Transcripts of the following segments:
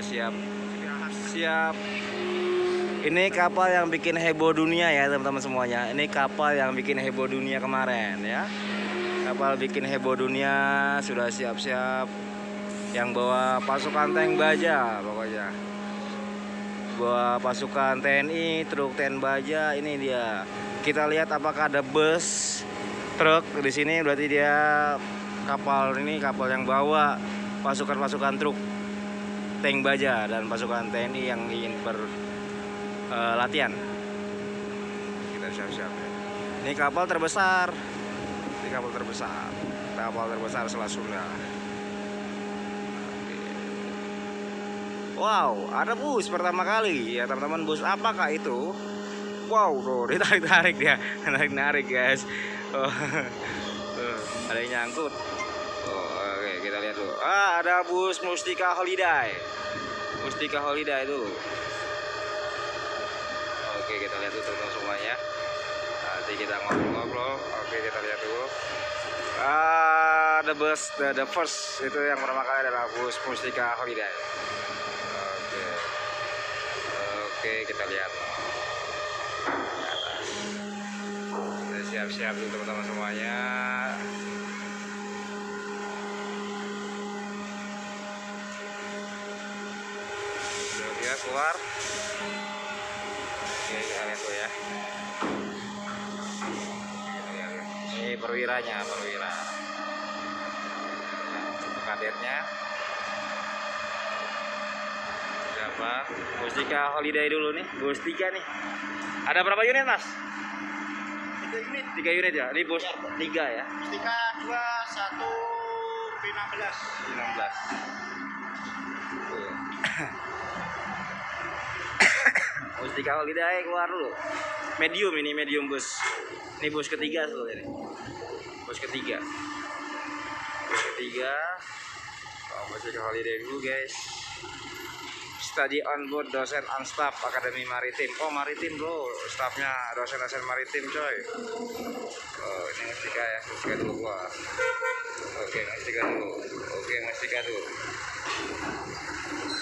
sudah siap. Ini kapal yang bikin heboh dunia ya teman-teman semuanya. Ini kapal yang bikin heboh dunia kemarin ya. Kapal bikin heboh dunia sudah siap-siap. Yang bawa pasukan tank baja pokoknya. Bawa pasukan TNI, truk TNI baja, ini dia. Kita lihat apakah ada bus truk di sini, berarti dia kapal yang bawa pasukan truk tank baja dan pasukan TNI yang ingin berlatihan. Kita siap-siap ya. Ini kapal terbesar. Kapal terbesar Selat Sunda. Wow, ada bus pertama kali ya teman-teman. Bus apakah itu? Wow, tuh ditarik dia, narik guys. Oh, ada yang nyangkut. Oh, oke, kita lihat dulu. Ada bus Mustika Holiday. Mustika Holiday itu. Oke, kita lihat dulu teman semuanya. Nanti kita ngobrol-ngobrol. Oke, kita lihat dulu. The first itu yang pertama kali adalah bus Mustika Holiday. Oke, kita lihat. Kita siap-siap dulu teman-teman semuanya. Dia keluar. Oke, kita lihat dulu ya. Ini perwira. Kadernya. Siapa? Mustika Holiday dulu nih. Mustika nih. Ada berapa unit, Mas? 3 unit ya. Ini bus 3 ya. Mustika 2, 1, P16. Mustika Holiday keluar dulu. Medium bus. Ini bus ketiga tuh ini. Bus ketiga. Mustika Holiday dulu, guys. Study on board dosen on staff Akademi Maritim. Oh, maritim bro, staffnya dosen maritim coy. Oh, ini Mustika ya, Mustika dulu gua. Oke, Mustika dulu.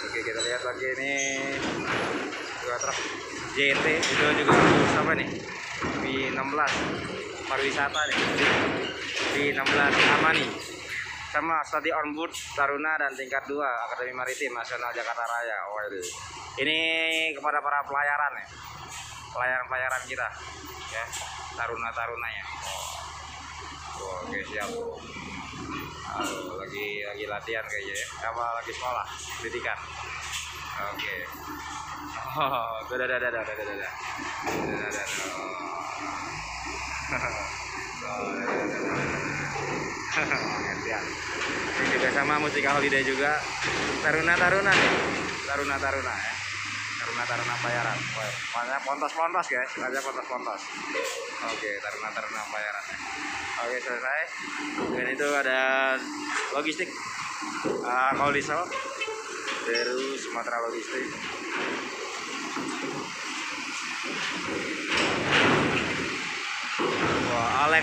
Oke, kita lihat lagi ini juga truk JNT itu juga apa nih? B16 pariwisata nih. B16 Amani. Sama study on board Taruna dan tingkat 2 Akademi Maritim Nasional Jakarta Raya. Oh, ini kepada para pelayaran ya, pelayaran kita ya, tarunanya. Oke, siap. Lagi latihan kayaknya ya, apa lagi sekolah pendidikan. Oke. Dadah. Ini juga sama Mustika Holiday juga. Taruna nih. Taruna ya. Taruna pelayaran. Makanya pontos guys, pontos. Oke, taruna pelayaran. Oke, selesai. Dan itu ada logistik. Koldiso dari Sumatera Logistik. Wah, aleng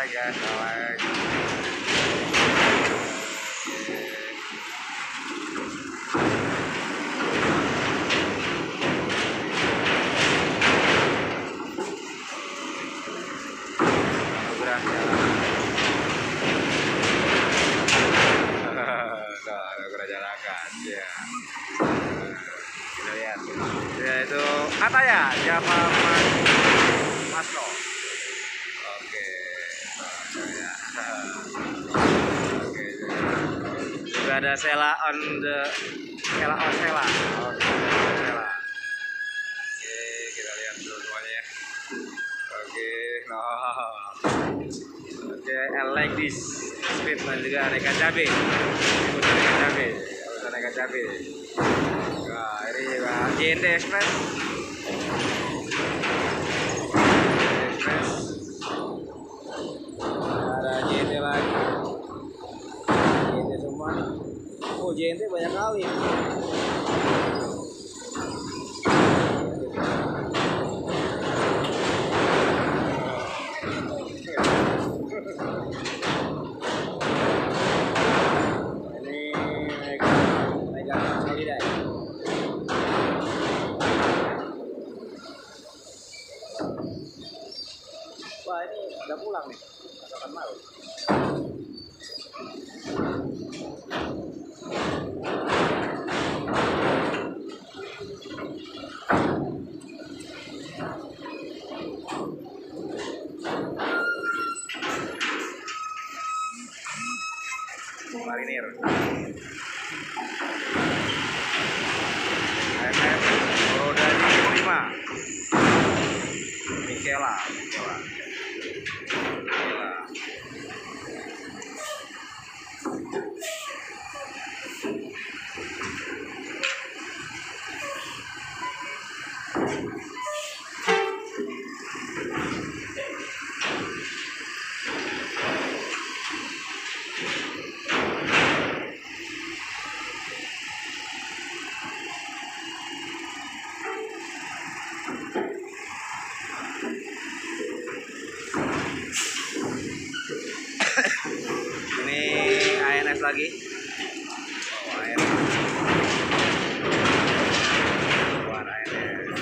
guys. Ya. Kita lihat. Ya, itu Ataya Java Masno. Oke. Juga ada Sela on Sela. Oke, kita lihat dulu semuanya ya. Oke, I like this. Speed dan juga aneka cabai. Nah, ini juga JNT Express. Ada JNT lagi. JNT semua nih. Oh, JNT banyak kali. Ini Mega Holiday. pulang nih. Masakan malu. Marinir. AMF roda 5. Mikela. Ini ANS lagi. Oh, ANS. Buat ANS.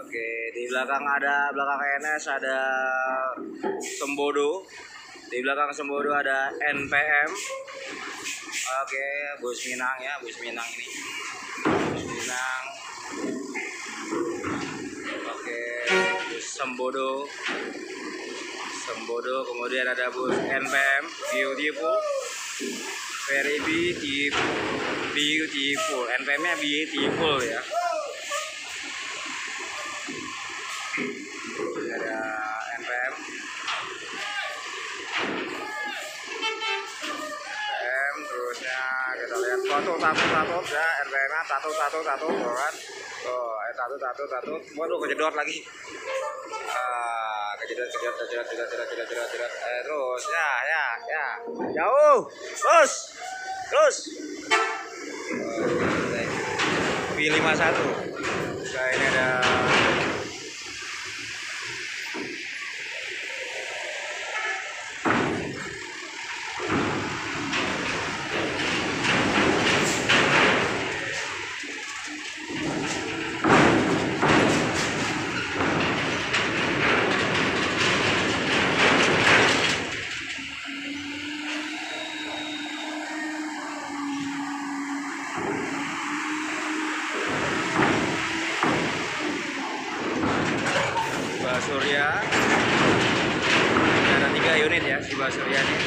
Oke, di belakang ANS ada Sembodo. Di belakang Sembodo ada NPM. Oke, bus Minang ya, bus Minang ini. Bus Minang. Oke, bus Sembodo. Kemudian ada bus NPM, beautiful, very beautiful, NPM-nya beautiful ya. Ini ada NPM, terusnya kita lihat foto satu ya, NPM-nya satu kan. Oh, satu. Waduh, kejedot lagi. Kejedot. Terus ya. Jauh. Terus. B51. Nah, ini ada Surya. Ada 3 unit ya Siba Surya nih.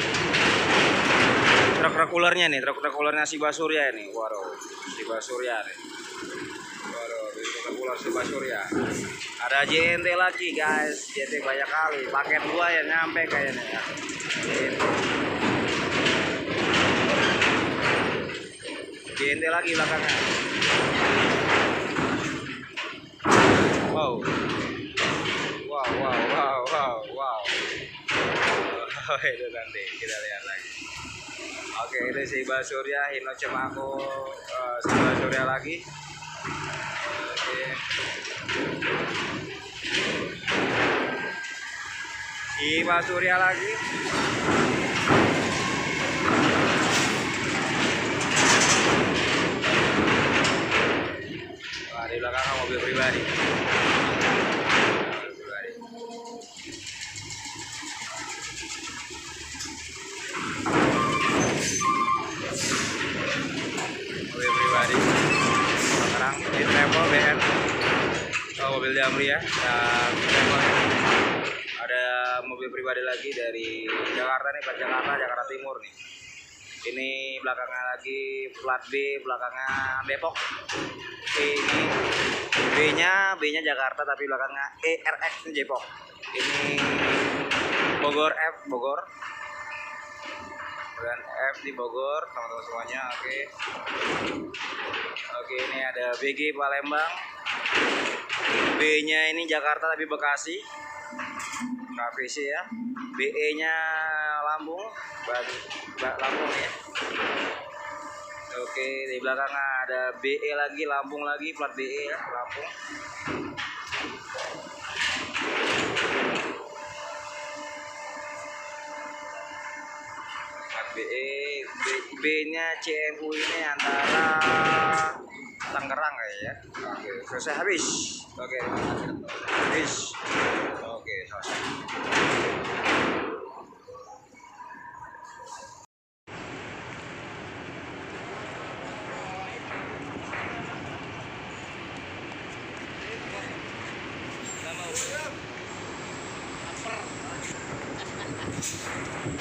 Truk ulernya nih, truk ulernya Siba Surya ini. Waduh, Siba Surya nih. Waduh, truk uler Siba Surya. Ada JNT lagi guys, JNT banyak kali. Paket 2 ya nyampe kayaknya ya. JNT lagi belakangnya. Wow. Itu nanti kita lihat lagi. Oke, ini Siba Surya, Hino Cemako, Siba Surya lagi. Oke. Siba Surya lagi. Wah, di belakang mobil pribadi. Sekarang di travel BN, mobil Damri ya, dan travel ada mobil pribadi lagi dari Jakarta nih, Pak Jakarta Timur nih. Ini belakangnya lagi plat B, belakangnya Depok. Ini B-nya Jakarta tapi belakangnya ERX ini Depok. Ini Bogor F Bogor. Dan F di Bogor, teman-teman semuanya. Oke, ini ada BG Palembang. B-nya ini Jakarta tapi Bekasi. KVC ya. BE-nya Lampung, Lampung ya. Oke, di belakangnya ada BE lagi, Lampung lagi, plat BE ya, Lampung. BE, B-nya CMU ini antara Tangerang kayaknya ya. Oke, selesai habis. Oke, habis. Nggak mau.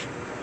Lapar.